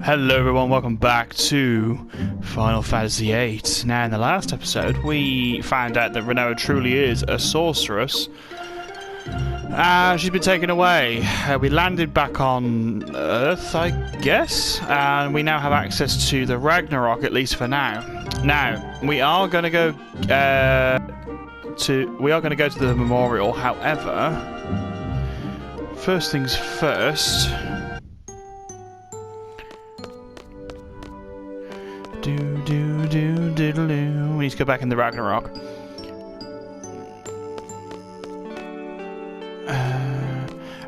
Hello everyone, welcome back to Final Fantasy VIII. Now in the last episode we found out that Renoa truly is a sorceress. She's been taken away. We landed back on Earth, I guess, and we now have access to the Ragnarok, at least for now. Now, we are going to go to the memorial. However, first things first. We need to go back in the Ragnarok.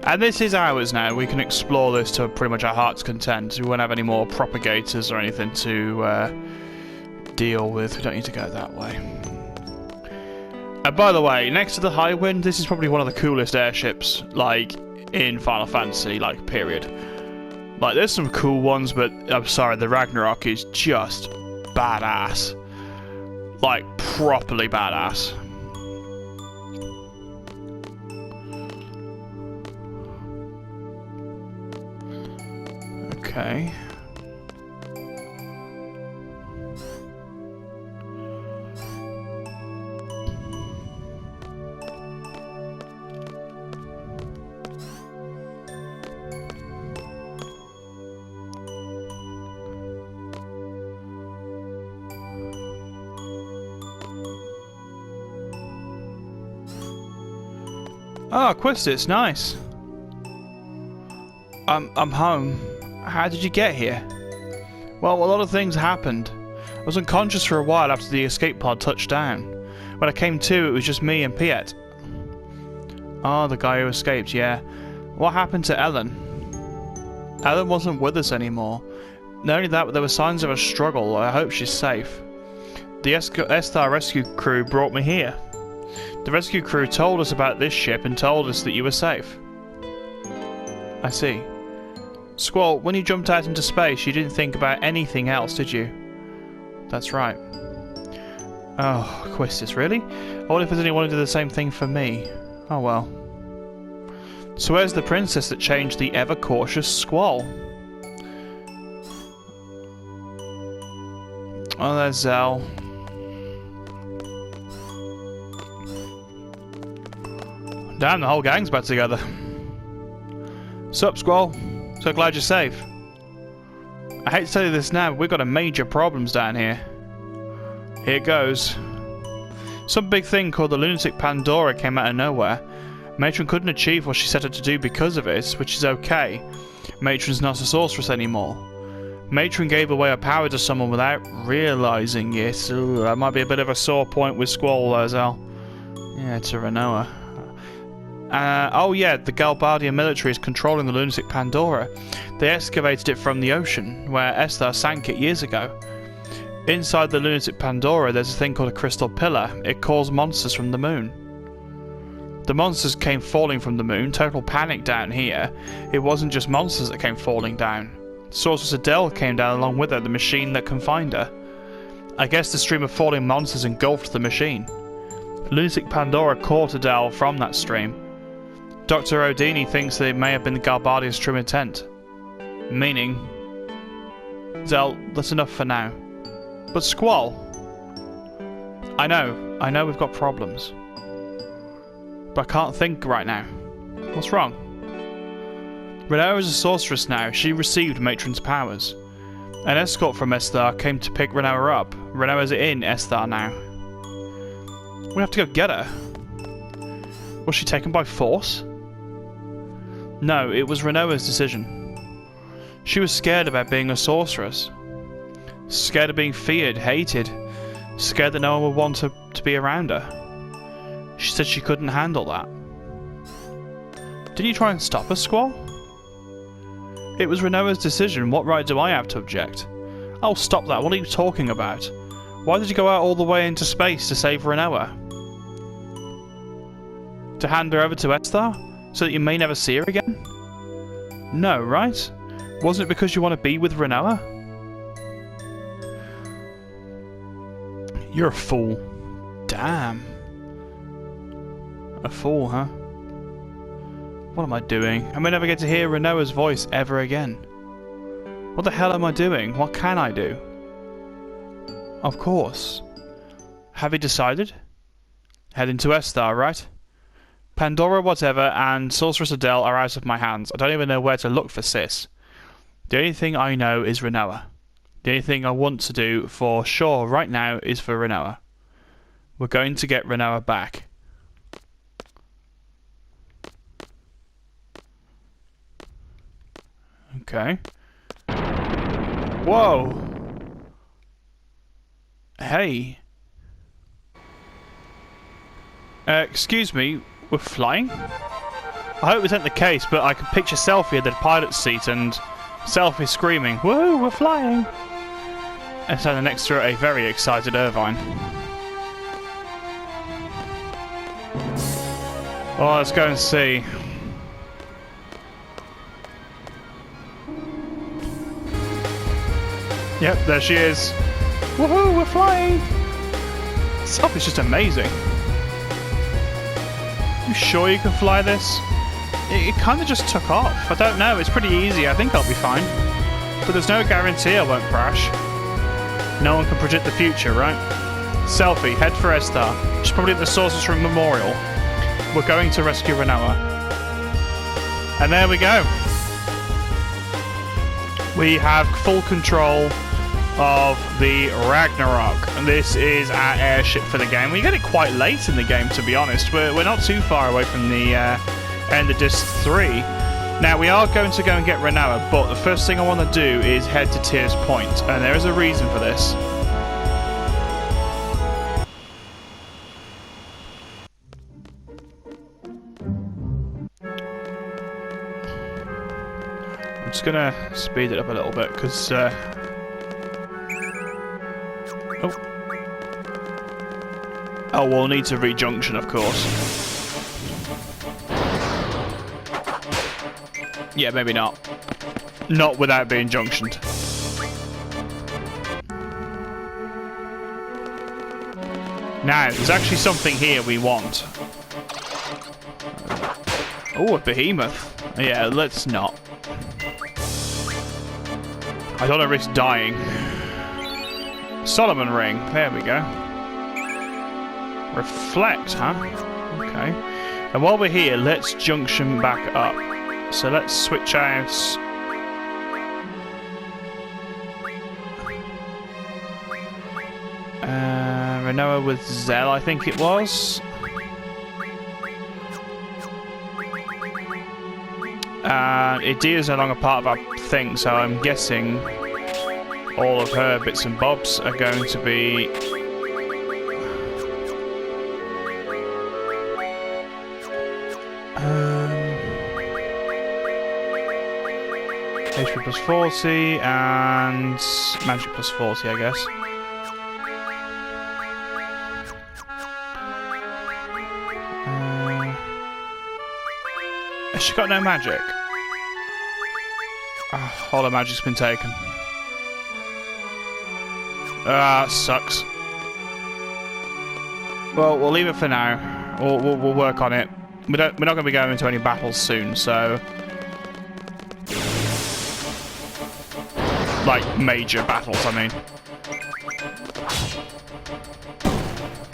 And this is ours now. We can explore this to pretty much our heart's content. We won't have any more propagators or anything to deal with. We don't need to go that way. By the way, next to the Highwind, this is probably one of the coolest airships, like, in Final Fantasy, like, period. Like, there's some cool ones, but I'm sorry, the Ragnarok is just badass. Like, properly badass. Okay. Oh, Quistis, nice. I'm home. How did you get here? Well, a lot of things happened. I was unconscious for a while after the escape pod touched down. When I came to, it was just me and Piet. Oh, the guy who escaped, yeah. What happened to Ellen? Ellen wasn't with us anymore. Not only that, but there were signs of a struggle. I hope she's safe. The Esthar rescue crew brought me here. The rescue crew told us about this ship and told us that you were safe. I see. Squall, when you jumped out into space, you didn't think about anything else, did you? That's right. Oh, Quistis, really? I wonder if there's anyone who did the same thing for me. Oh well. So where's the princess that changed the ever-cautious Squall? Oh, there's Zell. Damn, the whole gang's back together. Sup, Squall? So glad you're safe. I hate to tell you this now, but we've got a major problems down here. Here it goes. Some big thing called the lunatic Pandora came out of nowhere. Matron couldn't achieve what she set out to do because of it, which is okay. Matron's not a sorceress anymore. Matron gave away her power to someone without realizing it. Ooh, that might be a bit of a sore point with Squall, Zell. Yeah, it's a Renoa. Oh yeah, the Galbardian military is controlling the lunatic Pandora. They excavated it from the ocean, where Esthar sank it years ago. Inside the lunatic Pandora, there's a thing called a crystal pillar. It calls monsters from the moon. The monsters came falling from the moon, total panic down here. It wasn't just monsters that came falling down. Sorceress Adele came down along with her, the machine that confined her. I guess the stream of falling monsters engulfed the machine. Lunatic Pandora caught Adele from that stream. Dr. Odini thinks that it may have been the Galbardian's true intent. Meaning... Zell, that's enough for now. But Squall... I know we've got problems. But I can't think right now. What's wrong? Renoa is a sorceress now. She received Matron's powers. An escort from Esthar came to pick Renoa up. Renoa's in Esthar now. We have to go get her. Was she taken by force? No, it was Renoa's decision. She was scared about being a sorceress. Scared of being feared, hated. Scared that no one would want to be around her. She said she couldn't handle that. Did you try and stop her, Squall? It was Renoa's decision. What right do I have to object? Oh, stop that. What are you talking about? Why did you go out all the way into space to save Renoa? To hand her over to Esthar? So that you may never see her again? No, right? Wasn't it because you want to be with Renoa? You're a fool. Damn. A fool, huh? What am I doing? I may never get to hear Renoa's voice ever again. What the hell am I doing? What can I do? Of course. Have you decided? Heading to Esthar, right? Pandora, whatever, and Sorceress Adele are out of my hands. I don't even know where to look for Sis. The only thing I know is Renoa. The only thing I want to do for sure right now is for Renoa. We're going to get Renoa back. Okay. Whoa! Hey. Excuse me, we're flying? I hope this ain't the case, but I can picture Selphie at the pilot's seat and Selphie screaming, "Whoa, we're flying!" And standing next to a very excited Irvine. Well, let's go and see. Yep, there she is. Woohoo, we're flying! Selphie's just amazing. You sure you can fly this? It kind of just took off. I don't know, it's pretty easy. I think I'll be fine. But there's no guarantee I won't crash. No one can predict the future, right? Selphie, head for Esthar. She's probably at the Sorceress Ring Memorial. We're going to rescue Renoa. And there we go. We have full control of the Ragnarok. And this is our airship for the game. We get it quite late in the game, to be honest. We're not too far away from the end of Disc 3. Now, we are going to go and get Renoa, but the first thing I want to do is head to Tears Point, and there is a reason for this. I'm just going to speed it up a little bit, because... Oh, we'll need to re-junction, of course. Yeah, maybe not. Not without being junctioned. Now, there's actually something here we want. Oh, a behemoth. Yeah, let's not. I don't want to risk dying. Solomon ring. There we go. Reflect, huh? Okay. And while we're here, let's junction back up. So let's switch out... Renoa with Zell, I think it was. Idea's no longer part of our thing, so I'm guessing all of her bits and bobs are going to be... HP plus 40 and magic plus 40, I guess. Has she got no magic? Oh, all her magic's been taken. Ah, sucks. Well, we'll leave it for now. We'll work on it. We're not going to be going into any battles soon, so... Like, major battles, I mean.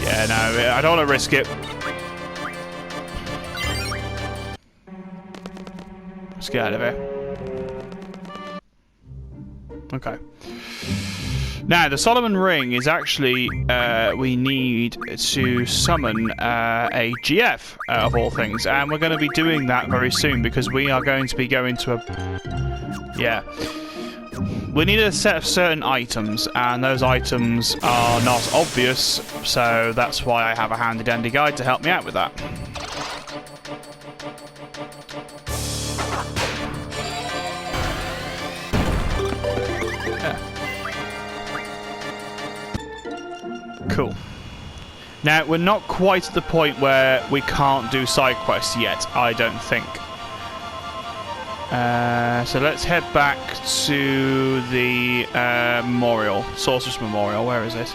Yeah, no, I don't want to risk it. Let's get out of here. Okay. Now, the Solomon Ring is actually, we need to summon a GF, of all things. And we're going to be doing that very soon, because we are going to be going to a... Yeah. We need a set of certain items, and those items are not obvious, so that's why I have a handy-dandy guide to help me out with that. Cool. Now, we're not quite at the point where we can't do side quests yet, I don't think. So let's head back to the memorial, Sorceress Memorial. Where is it?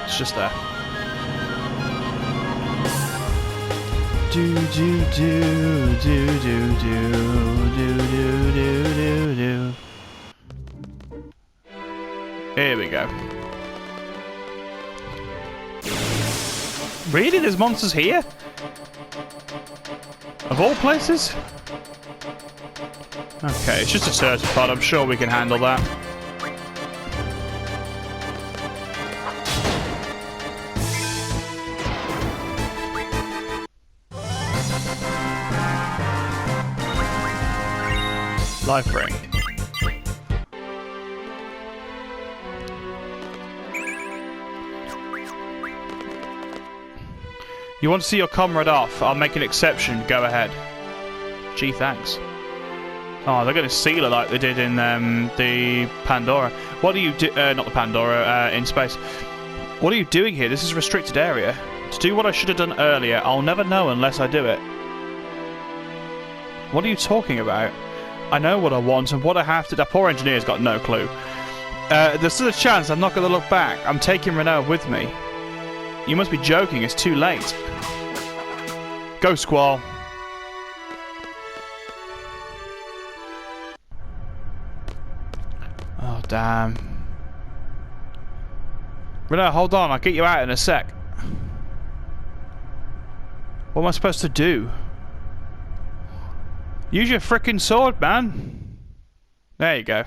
It's just there. Do do do do do go. Really? There's monsters here? Of all places? Okay, it's just a certain pod. I'm sure we can handle that. Life ring. You want to see your comrade off? I'll make an exception. Go ahead. Gee, thanks. Oh, they're going to seal it like they did in the Pandora. What do you do? Not the Pandora, in space. What are you doing here? This is a restricted area. To do what I should have done earlier, I'll never know unless I do it. What are you talking about? I know what I want and what I have to... That poor engineer's got no clue. There's still a chance I'm not going to look back. I'm taking Renault with me. You must be joking. It's too late. Go, Squall. Oh, damn. Renault, hold on. I'll get you out in a sec. What am I supposed to do? Use your frickin' sword, man. There you go.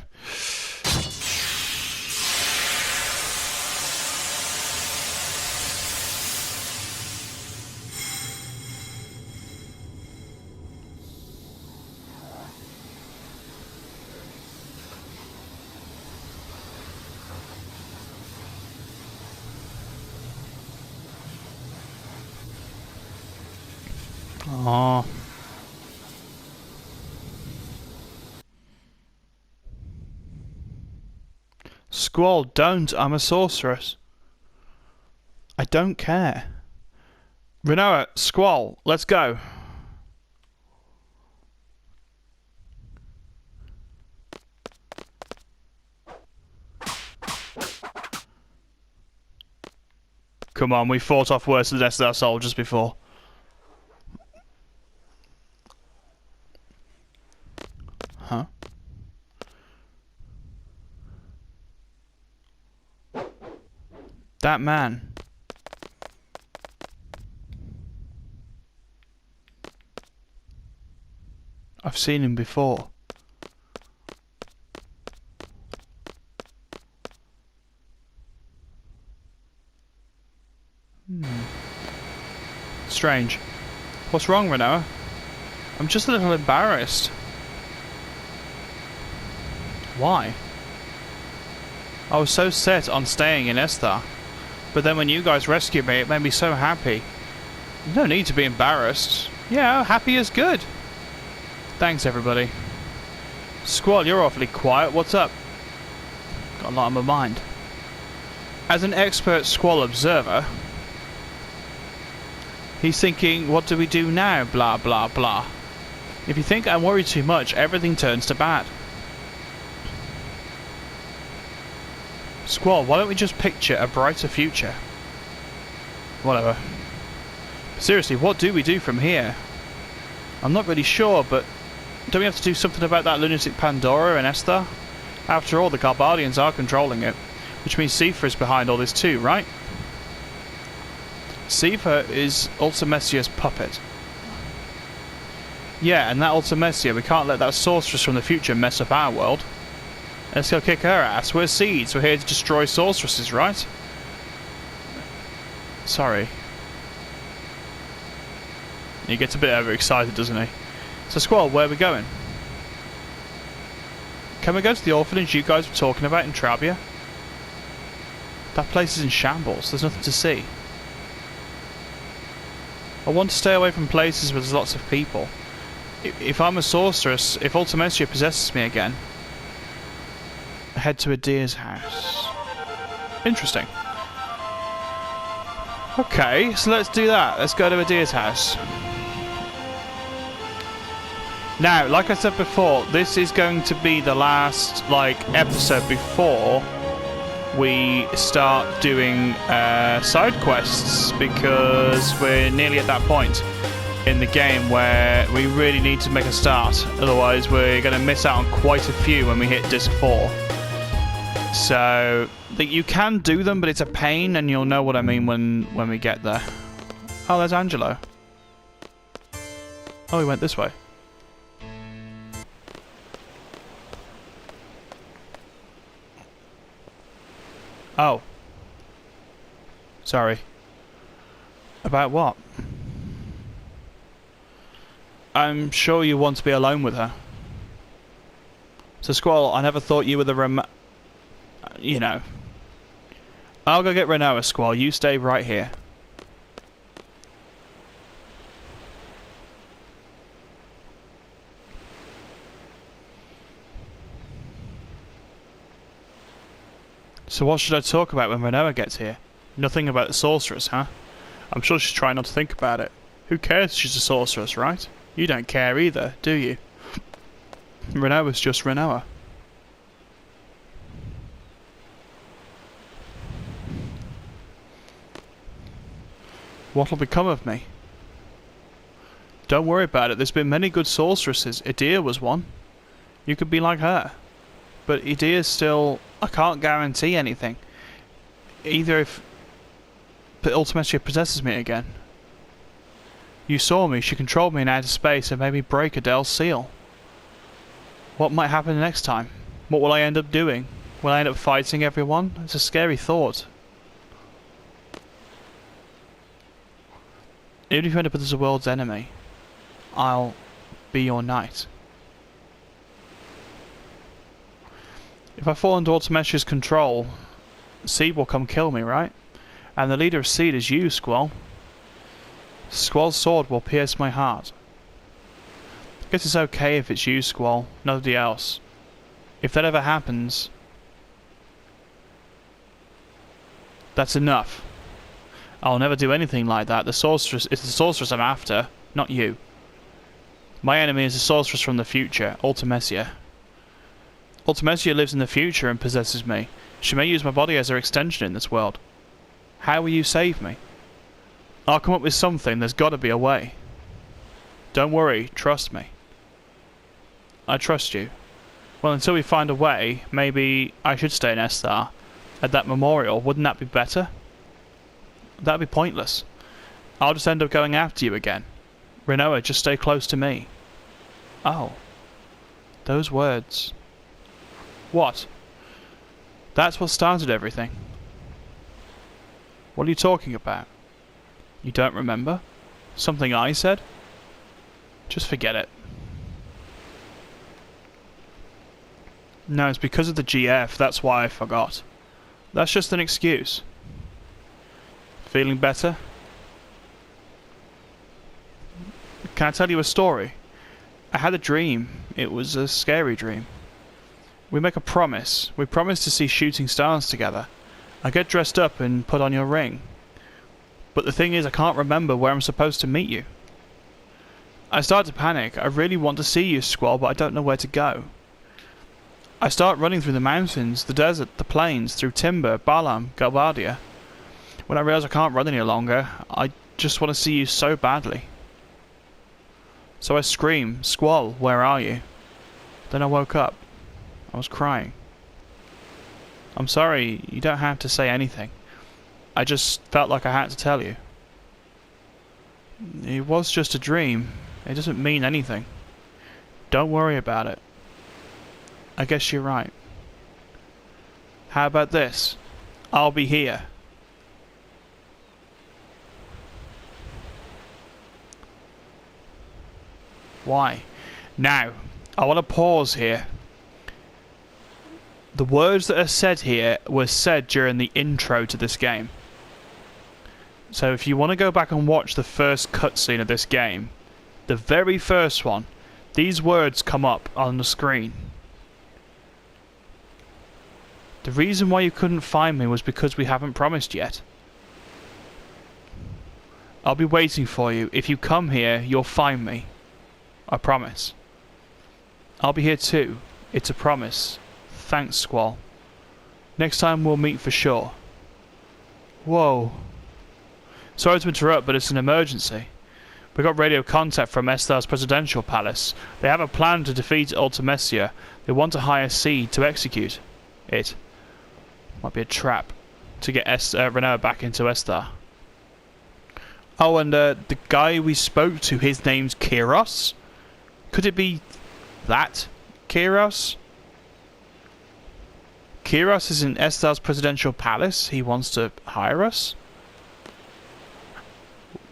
Aww. Squall, don't. I'm a sorceress. I don't care. Renoa, Squall, let's go. Come on, we fought off worse than the rest of our soldiers before. Huh? That man. I've seen him before. Strange. What's wrong, Renoa? I'm just a little embarrassed. Why? I was so set on staying in Esthar, but then when you guys rescued me, it made me so happy. No need to be embarrassed. Yeah, happy is good. Thanks, everybody. Squall, you're awfully quiet. What's up? Got a lot on my mind. As an expert Squall observer, he's thinking, what do we do now? Blah, blah, blah. If you think I'm worried too much, everything turns to bad. Squall, why don't we just picture a brighter future? Whatever. Seriously, what do we do from here? I'm not really sure, but don't we have to do something about that lunatic Pandora and Esthar? After all, the Garbardians are controlling it, which means Sifa is behind all this too, right? Sifa is Ultimecia's puppet. Yeah, and that Ultimecia, we can't let that sorceress from the future mess up our world. Let's go kick her ass. We're seeds. We're here to destroy sorceresses, right? Sorry. He gets a bit overexcited, doesn't he? So, Squall, where are we going? Can we go to the orphanage you guys were talking about in Trabia? That place is in shambles. There's nothing to see. I want to stay away from places where there's lots of people. If I'm a sorceress, if Ultimecia possesses me again, head to Adir's house. Interesting. Okay, so let's do that. Let's go to Adir's house. Now, like I said before, this is going to be the last, episode before we start doing side quests, because we're nearly at that point in the game where we really need to make a start. Otherwise, we're going to miss out on quite a few when we hit Disc 4. So you can do them, but it's a pain, and you'll know what I mean when we get there. Oh, there's Angelo. Oh, he went this way. Oh. Sorry. About what? I'm sure you want to be alone with her. So, Squall, I never thought you were the you know. I'll go get Renoa, Squall. You stay right here. So what should I talk about when Renoa gets here? Nothing about the Sorceress, huh? I'm sure she's trying not to think about it. Who cares if she's a Sorceress, right? You don't care either, do you? Renoa's just Renoa. What'll become of me? Don't worry about it. There's been many good sorceresses. Esthar was one. You could be like her. But Esthar still... I can't guarantee anything. Either if... But Ultimecia possesses me again. You saw me. She controlled me in outer space and made me break Adele's seal. What might happen next time? What will I end up doing? Will I end up fighting everyone? It's a scary thought. Even if you end up as the world's enemy, I'll be your knight. If I fall under Ultimecia's control, Seed will come kill me, right? And the leader of Seed is you, Squall. Squall's sword will pierce my heart. I guess it's okay if it's you, Squall, nobody else. If that ever happens, that's enough. I'll never do anything like that. It's the Sorceress I'm after, not you. My enemy is a Sorceress from the future, Ultimecia. Ultimecia lives in the future and possesses me. She may use my body as her extension in this world. How will you save me? I'll come up with something. There's got to be a way. Don't worry, trust me. I trust you. Well, until we find a way, maybe I should stay in Esthar. At that memorial, wouldn't that be better? That'd be pointless. I'll just end up going after you again. Renoa, just stay close to me. Oh. Those words. What? That's what started everything. What are you talking about? You don't remember? Something I said? Just forget it. No, it's because of the GF, that's why I forgot. That's just an excuse. Feeling better? Can I tell you a story? I had a dream. It was a scary dream. We make a promise. We promise to see shooting stars together. I get dressed up and put on your ring. But the thing is, I can't remember where I'm supposed to meet you. I start to panic. I really want to see you, Squall, but I don't know where to go. I start running through the mountains, the desert, the plains, through Timber, Balam, Galbadia. When I realise I can't run any longer, I just want to see you so badly. So I scream, Squall, where are you? Then I woke up. I was crying. I'm sorry, you don't have to say anything. I just felt like I had to tell you. It was just a dream. It doesn't mean anything. Don't worry about it. I guess you're right. How about this? I'll be here. Why? Now, I want to pause here. The words that are said here were said during the intro to this game. So if you want to go back and watch the first cutscene of this game, the very first one, these words come up on the screen. The reason why you couldn't find me was because we haven't promised yet. I'll be waiting for you. If you come here, you'll find me. I promise. I'll be here too. It's a promise. Thanks, Squall. Next time we'll meet for sure. Whoa. Sorry to interrupt, but it's an emergency. We got radio contact from Esthar's presidential palace. They have a plan to defeat Ultimecia. They want to hire Seed to execute it. Might be a trap to get Renoa back into Esthar. Oh, and the guy we spoke to, his name's Kiros? Could it be that? Kiros? Kiros is in Esthar's presidential palace. He wants to hire us?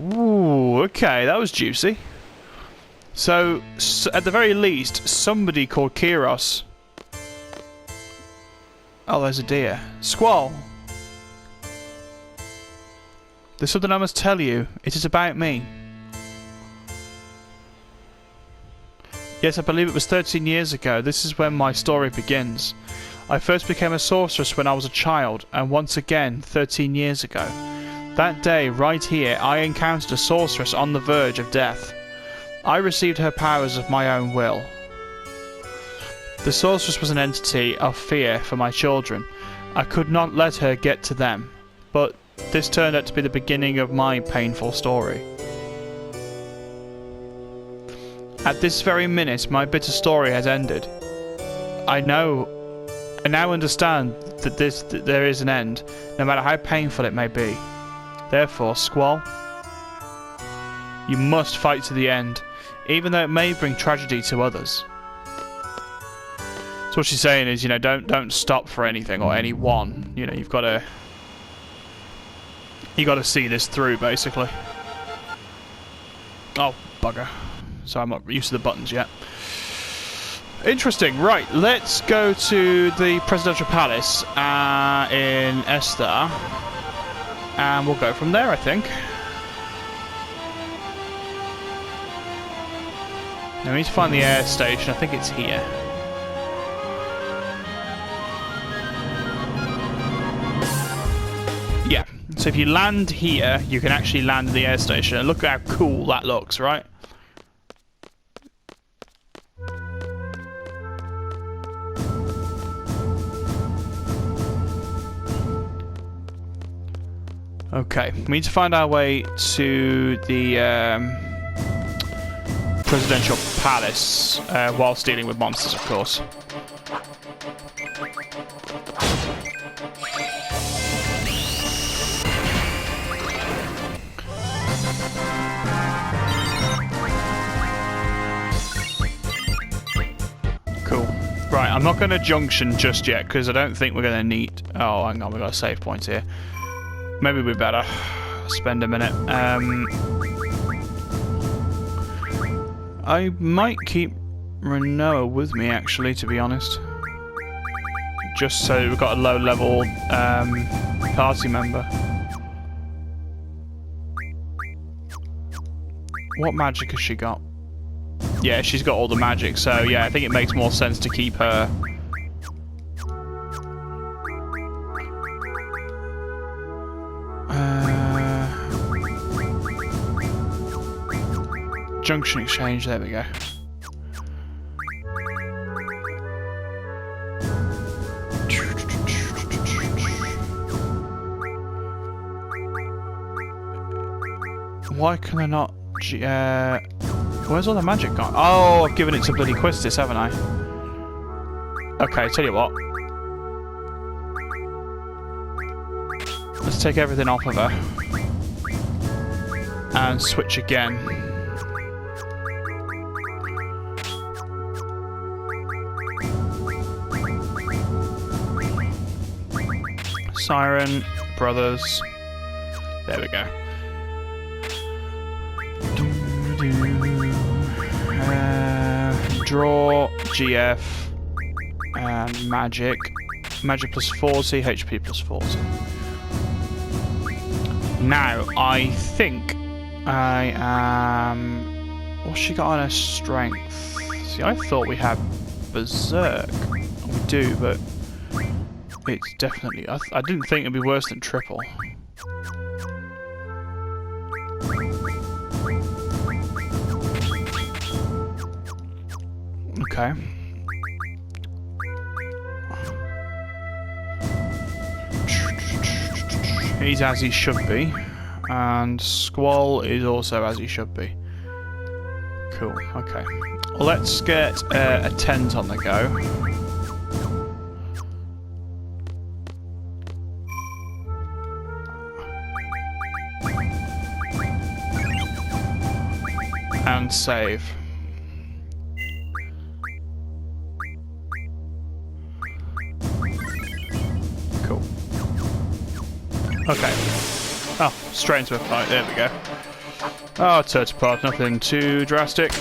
Ooh, okay, that was juicy. So at the very least, somebody called Kiros. Oh, there's a deer. Squall! There's something I must tell you. It is about me. Yes, I believe it was 13 years ago. This is when my story begins. I first became a sorceress when I was a child, and once again, 13 years ago. That day, right here, I encountered a sorceress on the verge of death. I received her powers of my own will. The sorceress was an entity of fear for my children. I could not let her get to them, but this turned out to be the beginning of my painful story. At this very minute, my bitter story has ended. I now understand that there is an end, no matter how painful it may be. Therefore, Squall, you must fight to the end, even though it may bring tragedy to others. So what she's saying is, you know, don't stop for anything or anyone. You know, you got to see this through, basically. Oh, bugger. So I'm not used to the buttons yet. Interesting. Right, let's go to the presidential palace in Esthar, and we'll go from there, I think. Now we need to find the air station. I think it's here. Yeah. So if you land here, you can actually land at the air station. And look how cool that looks, right? Okay, we need to find our way to the presidential palace whilst dealing with monsters, of course. Cool. Right, I'm not going to junction just yet because I don't think we're going to need... Oh, hang on, we've got a save point here. Maybe we better spend a minute. I might keep Renoa with me, actually, to be honest. Just so we've got a low-level party member. What magic has she got? Yeah, she's got all the magic, so yeah, I think it makes more sense to keep her. Junction exchange, there we go. Why can I not... where's all the magic gone? Oh, I've given it to bloody Quistis, haven't I? Okay, tell you what. Let's take everything off of her. And switch again. Siren, brothers. There we go. Draw, GF, and magic. Magic plus 40, HP plus 40. Now, I think I am... What's she got on her strength? See, I thought we had Berserk. We do, but it's definitely... I didn't think it'd be worse than triple. Okay. He's as he should be. And Squall is also as he should be. Cool, okay. Let's get a tent on the go. let's save. Cool. Okay. Oh, straight into a fight. There we go. Oh, turtle part, nothing too drastic.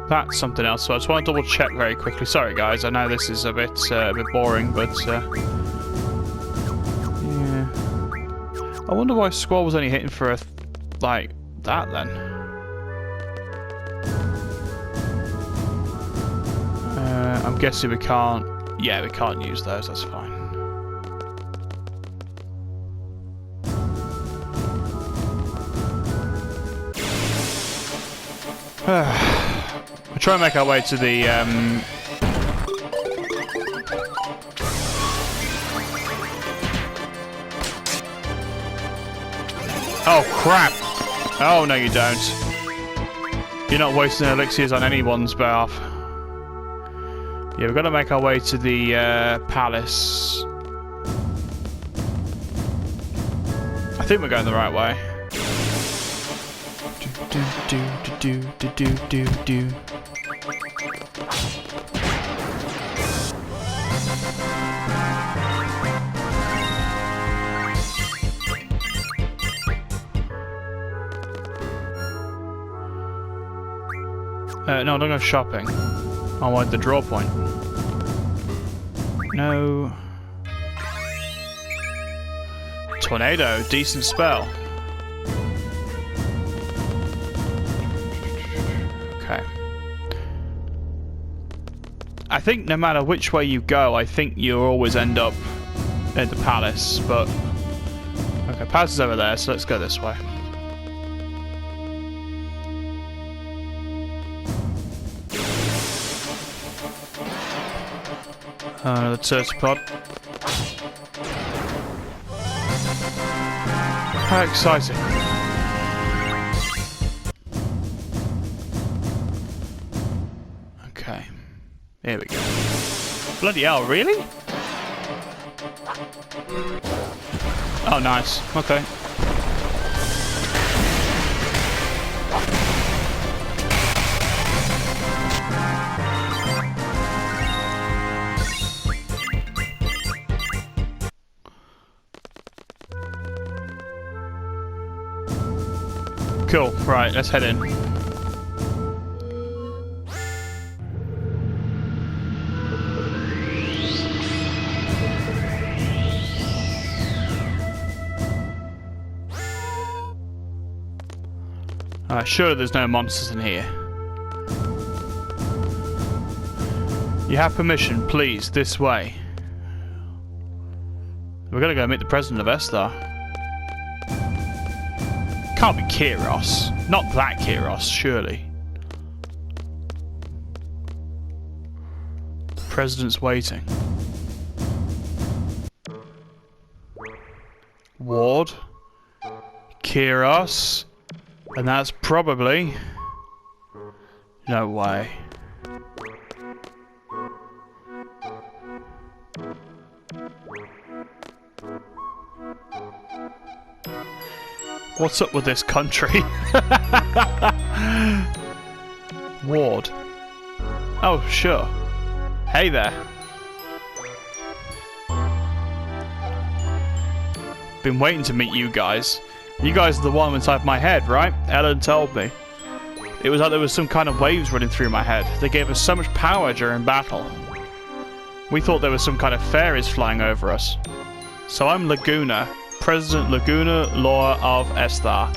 That's something else, so I just want to double check very quickly. Sorry guys, I know this is a bit boring, but yeah. I wonder why Squall was only hitting for like that then. I'm guessing we can't. Yeah, we can't use those. That's fine. We'll try and make our way to the Oh crap! Oh no you don't. You're not wasting elixirs on anyone's behalf. Yeah, we've got to make our way to the palace. I think we're going the right way. No, I'm not going shopping. I want the draw point. No. Tornado, decent spell. Okay. I think no matter which way you go, I think you'll always end up at the palace, but... Okay, palace is over there, so let's go this way. Another turtle pod. How exciting. Okay. Here we go. Bloody hell, really? Oh, nice. Okay. Cool. Right, let's head in. Surely there's no monsters in here. You have permission, please, this way. We're gonna go meet the president of Esthar. Can't be Kyros. Not that Kyros, surely. The president's waiting. Ward. Kyros. And that's probably... No way. What's up with this country? Ward. Oh, sure. Hey there. Been waiting to meet you guys. You guys are the one inside my head, right? Ellen told me. It was like there was some kind of waves running through my head. They gave us so much power during battle. We thought there was some kind of fairies flying over us. So I'm Laguna. President Laguna, Law of Esthar.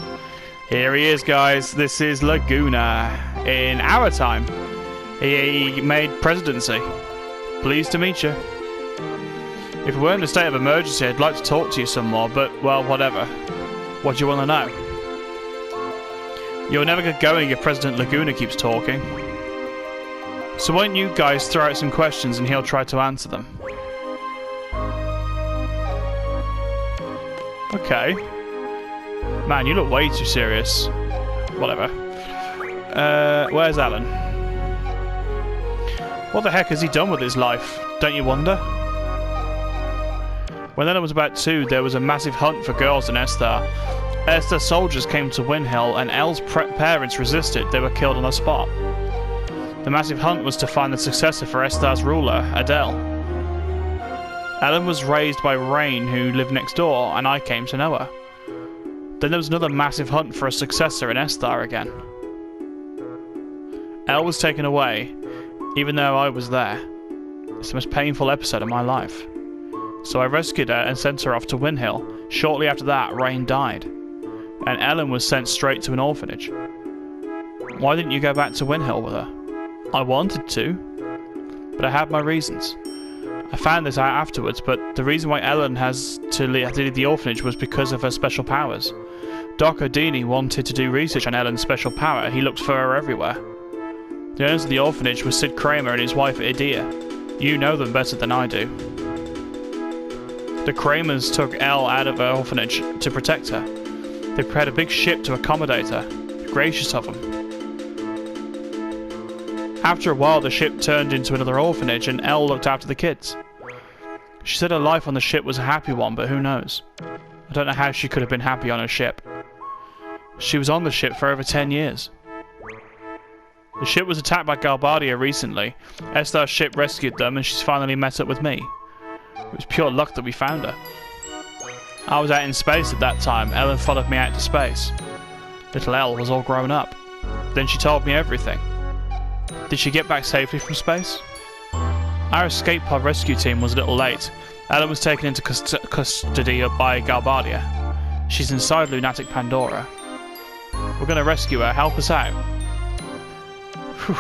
Here he is, guys. This is Laguna. In our time, he made presidency. Pleased to meet you. If we weren't in a state of emergency, I'd like to talk to you some more, but, well, whatever. What do you want to know? You'll never get going if President Laguna keeps talking. So why don't you guys throw out some questions and he'll try to answer them? Okay. Man, you look way too serious. Whatever. Where's Alan? What the heck has he done with his life, don't you wonder? When Ellen was about 2, there was a massive hunt for girls in Esthar. Esthar soldiers came to Windhill, and Elle's parents resisted. They were killed on the spot. The massive hunt was to find the successor for Esthar's ruler, Adele. Ellen was raised by Rain, who lived next door, and I came to know her. Then there was another massive hunt for a successor in Esthar again. Elle was taken away, even though I was there. It's the most painful episode of my life. So I rescued her and sent her off to Windhill. Shortly after that, Rain died, and Ellen was sent straight to an orphanage. Why didn't you go back to Windhill with her? I wanted to, but I had my reasons. I found this out afterwards, but the reason why Ellen has to leave the orphanage was because of her special powers. Doc Odini wanted to do research on Ellen's special power. He looked for her everywhere. The owners of the orphanage were Sid Kramer and his wife Idia. You know them better than I do. The Kramers took Elle out of her orphanage to protect her. They prepared a big ship to accommodate her. Gracious of them. After a while, the ship turned into another orphanage and Elle looked after the kids. She said her life on the ship was a happy one, but who knows? I don't know how she could have been happy on her ship. She was on the ship for over 10 years. The ship was attacked by Galbadia recently. Esthar's ship rescued them and she's finally met up with me. It was pure luck that we found her. I was out in space at that time. Ellen followed me out to space. Little Elle was all grown up. Then she told me everything. Did she get back safely from space? Our escape pod rescue team was a little late. Ellen was taken into custody by Galbadia. She's inside Lunatic Pandora. We're going to rescue her. Help us out. Whew.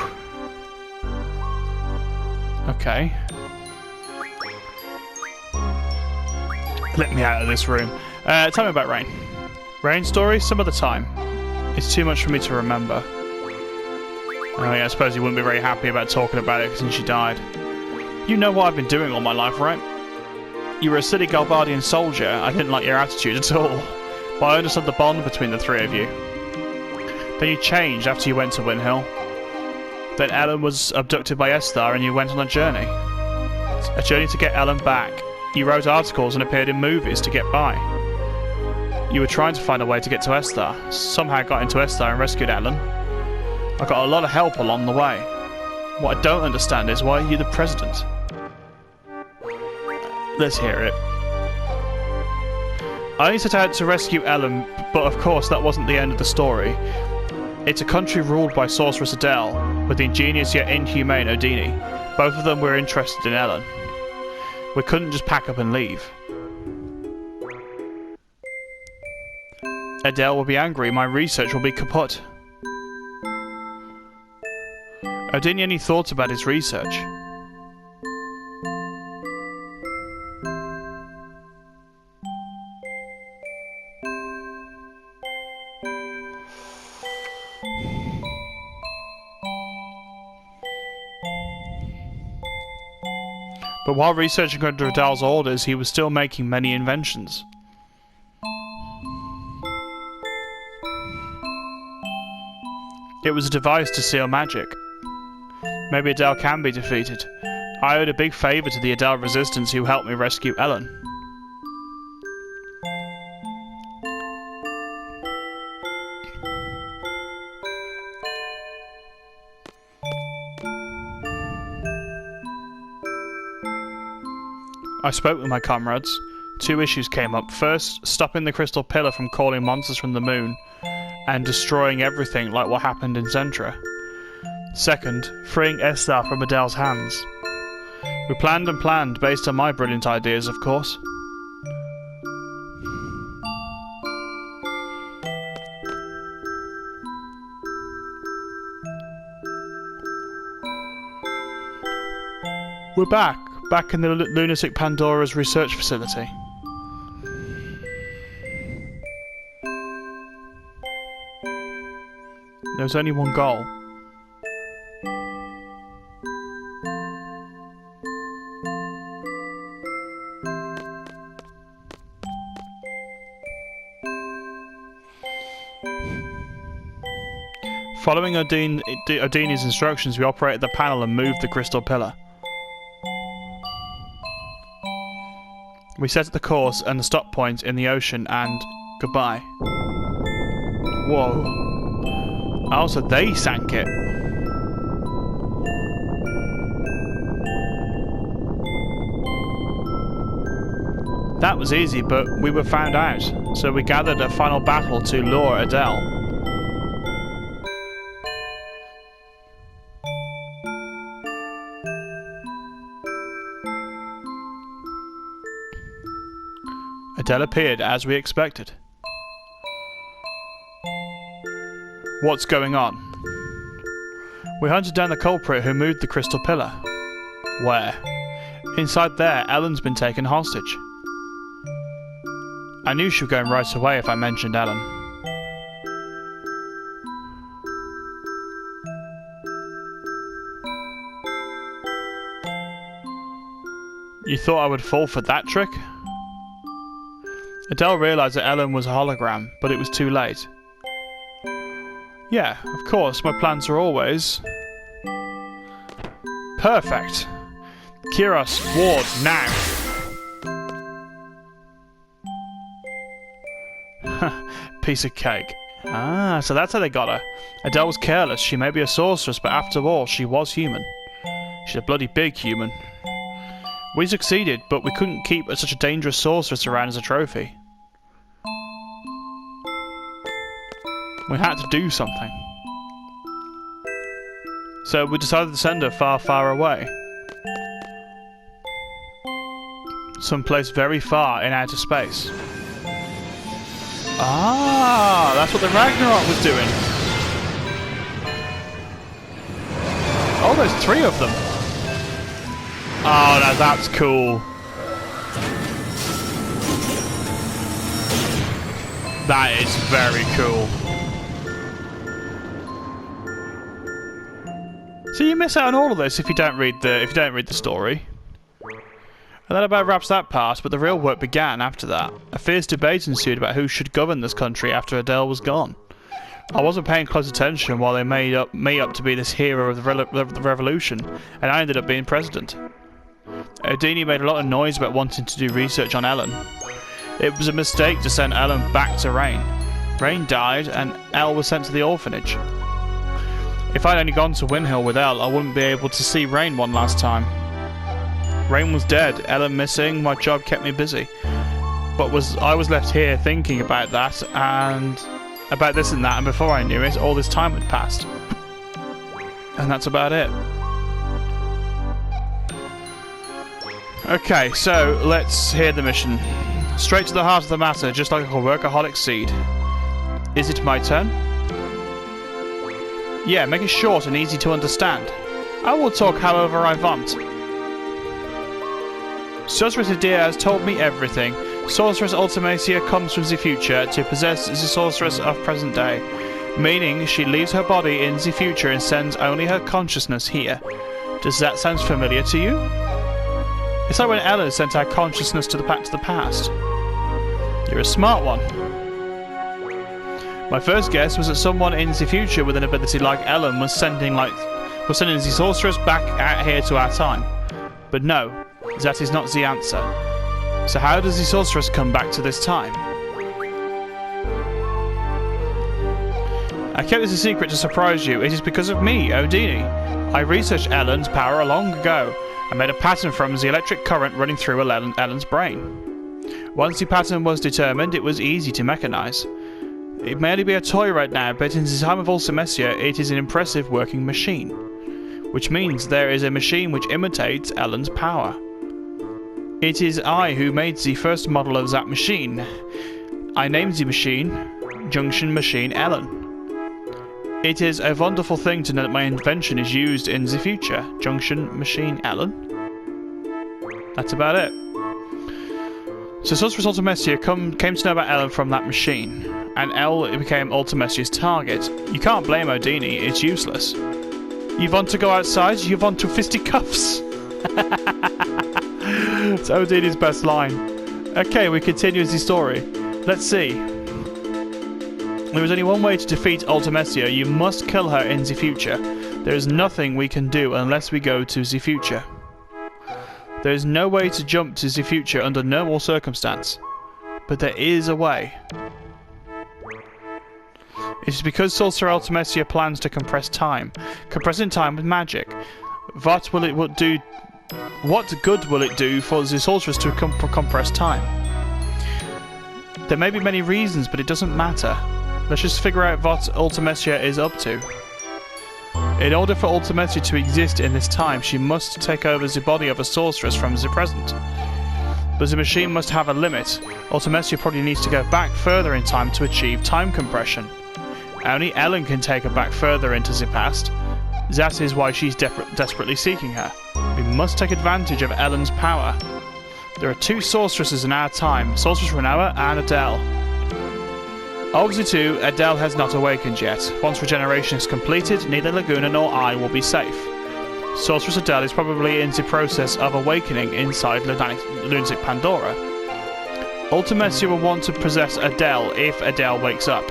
Okay. Let me out of this room. Tell me about Rain. Rain story? Some other time. It's too much for me to remember. Oh yeah, I suppose you wouldn't be very happy about talking about it since she died. You know what I've been doing all my life, right? You were a silly Galbadian soldier. I didn't like your attitude at all. But I understood the bond between the three of you. Then you changed after you went to Windhill. Then Ellen was abducted by Esthar and you went on a journey. A journey to get Ellen back. You wrote articles and appeared in movies to get by. You were trying to find a way to get to Esthar. Somehow got into Esthar and rescued Ellen. I got a lot of help along the way. What I don't understand is why you're the president. Let's hear it. I only set out to rescue Ellen, but of course that wasn't the end of the story. It's a country ruled by Sorceress Adele, with the ingenious yet inhumane Odini. Both of them were interested in Ellen. We couldn't just pack up and leave. Adele will be angry, my research will be kaput. Odini only thought about his research. But while researching under Adele's orders, he was still making many inventions. It was a device to seal magic. Maybe Adele can be defeated. I owed a big favour to the Adele resistance who helped me rescue Ellen. I spoke with my comrades. 2 issues came up. First, stopping the crystal pillar from calling monsters from the moon and destroying everything like what happened in Zentra. Second, freeing Esthar from Adele's hands. We planned and planned based on my brilliant ideas, of course. We're back in the Lunatic Pandora's research facility. There was only one goal. Following Odini's instructions, we operated the panel and moved the crystal pillar. We set the course and the stop point in the ocean and goodbye. Whoa. Oh, so they sank it. That was easy, but we were found out, so we gathered a final battle to lure Adele. Adele appeared as we expected. What's going on? We hunted down the culprit who moved the crystal pillar. Where? Inside there, Ellen's been taken hostage. I knew she was going right away if I mentioned Ellen. You thought I would fall for that trick? Adele realised that Ellen was a hologram, but it was too late. Yeah, of course, my plans are always... perfect! Kiros, Ward, now! Piece of cake. Ah, so that's how they got her. Adele was careless. She may be a sorceress, but after all, she was human. She's a bloody big human. We succeeded, but we couldn't keep such a dangerous sorceress around as a trophy. We had to do something. So we decided to send her far, far away. Someplace very far in outer space. Ah, that's what the Ragnarok was doing. Oh, there's 3 of them. Oh, now that's cool. That is very cool. So you miss out on all of this if you don't read the story. And that about wraps that part, but the real work began after that. A fierce debate ensued about who should govern this country after Adele was gone. I wasn't paying close attention while they made me up to be this hero of the revolution, and I ended up being president. Odini made a lot of noise about wanting to do research on Ellen. It was a mistake to send Ellen back to Rain. Rain died, and Elle was sent to the orphanage. If I'd only gone to Windhill with Elle, I wouldn't be able to see Rain one last time. Rain was dead, Ellen missing, my job kept me busy. But I was left here thinking about that, and about this and that, and before I knew it, all this time had passed. And that's about it. Okay, so let's hear the mission. Straight to the heart of the matter, just like a workaholic seed. Is it my turn? Yeah, make it short and easy to understand. I will talk however I want. Sorceress Edea has told me everything. Sorceress Ultimacia comes from the future to possess the sorceress of present day, meaning she leaves her body in the future and sends only her consciousness here. Does that sound familiar to you? It's like when Ella sent her consciousness back to the past. You're a smart one. My first guess was that someone in the future with an ability like Ellen was sending the sorceress back out here to our time. But no, that is not the answer. So how does the sorceress come back to this time? I kept this a secret to surprise you. It is because of me, Odini. I researched Ellen's power long ago. I made a pattern from the electric current running through Ellen's brain. Once the pattern was determined, it was easy to mechanize. It may only be a toy right now, but in the time of Ultimacia, it is an impressive working machine. Which means there is a machine which imitates Ellen's power. It is I who made the first model of that machine. I named the machine Junction Machine Ellen. It is a wonderful thing to know that my invention is used in the future. Junction Machine Ellen. That's about it. So Sorceress Ultimacia came to know about Ellen from that machine, and Elle became Ultimacia's target. You can't blame Odini, it's useless. You want to go outside? You want to fisticuffs? It's Odini's best line. Okay, we continue the story. Let's see. There is only one way to defeat Ultimecia. You must kill her in the future. There is nothing we can do unless we go to the future. There is no way to jump to the future under normal circumstance. But there is a way. It is because Sorcerer Ultimecia plans to compress time. Compressing time with magic. What good will it do for the Sorceress to compress time? There may be many reasons, but it doesn't matter. Let's just figure out what Ultimecia is up to. In order for Ultimecia to exist in this time, she must take over the body of a sorceress from the present. But the machine must have a limit. Ultimecia probably needs to go back further in time to achieve time compression. Only Ellen can take her back further into the past. That is why she's desperately seeking her. We must take advantage of Ellen's power. There are two sorceresses in our time, Sorceress Rinoa and Adele. Of the two, Adele has not awakened yet. Once regeneration is completed, neither Laguna nor I will be safe. Sorceress Adele is probably in the process of awakening inside Lunatic Pandora. Ultimecia will want to possess Adele if Adele wakes up.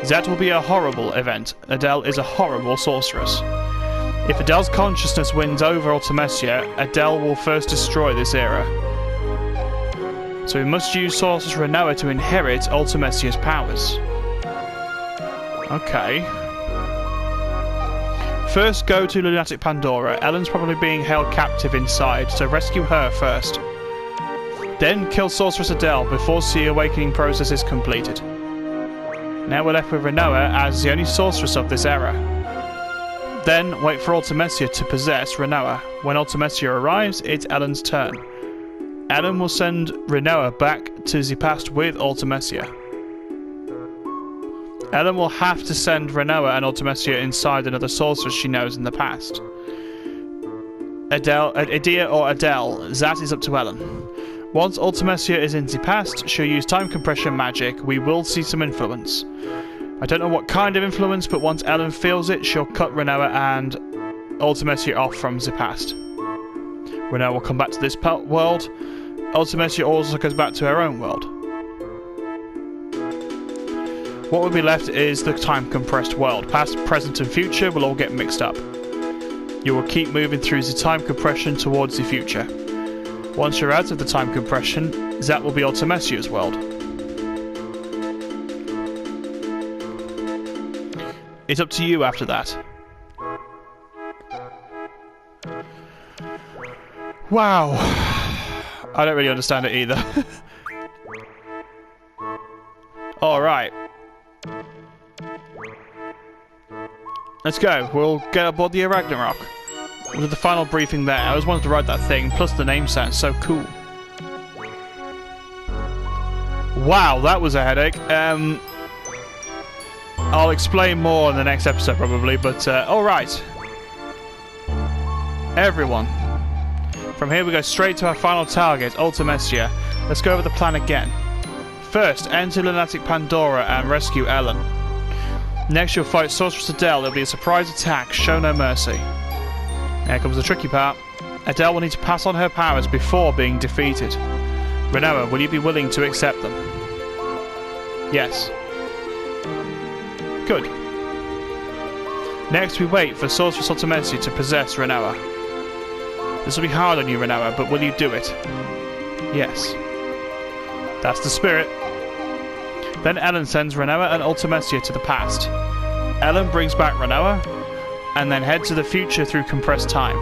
That will be a horrible event. Adele is a horrible sorceress. If Adele's consciousness wins over Ultimecia, Adele will first destroy this era. So we must use Sorceress Rinoa to inherit Ultimecia's powers. Okay. First, go to Lunatic Pandora. Ellen's probably being held captive inside, so rescue her first. Then kill Sorceress Adele before the awakening process is completed. Now we're left with Rinoa as the only sorceress of this era. Then wait for Ultimecia to possess Rinoa. When Ultimecia arrives, it's Ellen's turn. Ellen will send Rinoa back to the past with Ultimecia. Ellen will have to send Rinoa and Ultimecia inside another sorceress she knows in the past. Edea or Adele, that is up to Ellen. Once Ultimecia is in the past, she'll use time compression magic. We will see some influence. I don't know what kind of influence, but once Ellen feels it, she'll cut Rinoa and Ultimecia off from the past. Rinoa will come back to this world. Ultimecia also goes back to her own world. What will be left is the time-compressed world. Past, present and future will all get mixed up. You will keep moving through the time compression towards the future. Once you're out of the time compression, that will be Ultimecia's world. It's up to you after that. Wow. I don't really understand it either. Alright. Let's go. We'll get aboard the Ragnarok. With the final briefing there. I always wanted to write that thing, plus the name sounds so cool. Wow, that was a headache. I'll explain more in the next episode probably, but alright. Everyone. From here we go straight to our final target, Ultimecia. Let's go over the plan again. First, enter Lunatic Pandora and rescue Ellen. Next you'll fight Sorceress Adele. It'll be a surprise attack, show no mercy. Here comes the tricky part. Adele will need to pass on her powers before being defeated. Rinoa, will you be willing to accept them? Yes. Good. Next we wait for Sorceress Ultimecia to possess Rinoa. This will be hard on you, Rinoa, but will you do it? Yes. That's the spirit. Then Ellen sends Rinoa and Ultimecia to the past. Ellen brings back Rinoa, and then head to the future through compressed time.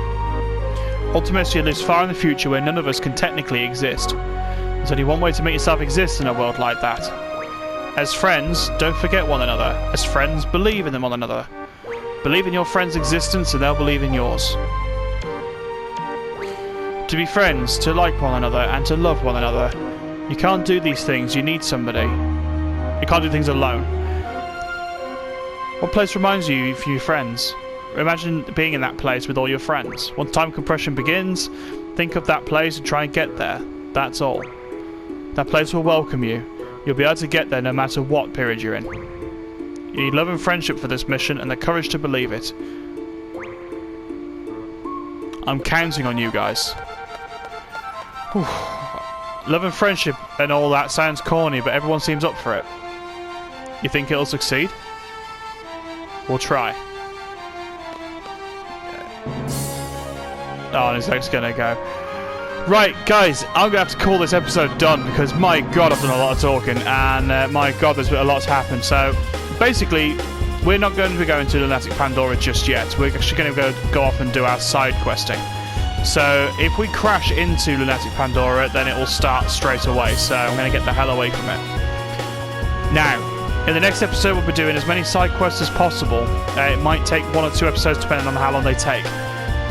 Ultimecia lives far in the future where none of us can technically exist. There's only one way to make yourself exist in a world like that. As friends, don't forget one another. As friends, believe in one another. Believe in your friend's existence and they'll believe in yours. To be friends, to like one another, and to love one another. You can't do these things, you need somebody. You can't do things alone. What place reminds you of your friends? Imagine being in that place with all your friends. Once time compression begins, think of that place and try and get there. That's all. That place will welcome you. You'll be able to get there no matter what period you're in. You need love and friendship for this mission and the courage to believe it. I'm counting on you guys. Whew. Love and friendship and all that sounds corny, but everyone seems up for it. You think it'll succeed? We'll try. Oh, and his leg's gonna go. Right, guys, I'm gonna have to call this episode done because my god, I've done a lot of talking, and my god, there's a lot's happened. So, basically, we're not going to be going to Lunatic Pandora just yet. We're actually going to go off and do our side questing. So, if we crash into Lunatic Pandora, then it will start straight away. So, I'm going to get the hell away from it. Now, in the next episode, we'll be doing as many side quests as possible. It might take 1 or 2 episodes depending on how long they take.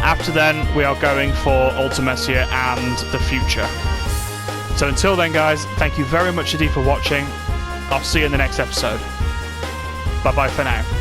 After then, we are going for Ultimecia and the future. So until then, guys, thank you very much indeed for watching. I'll see you in the next episode. Bye-bye for now.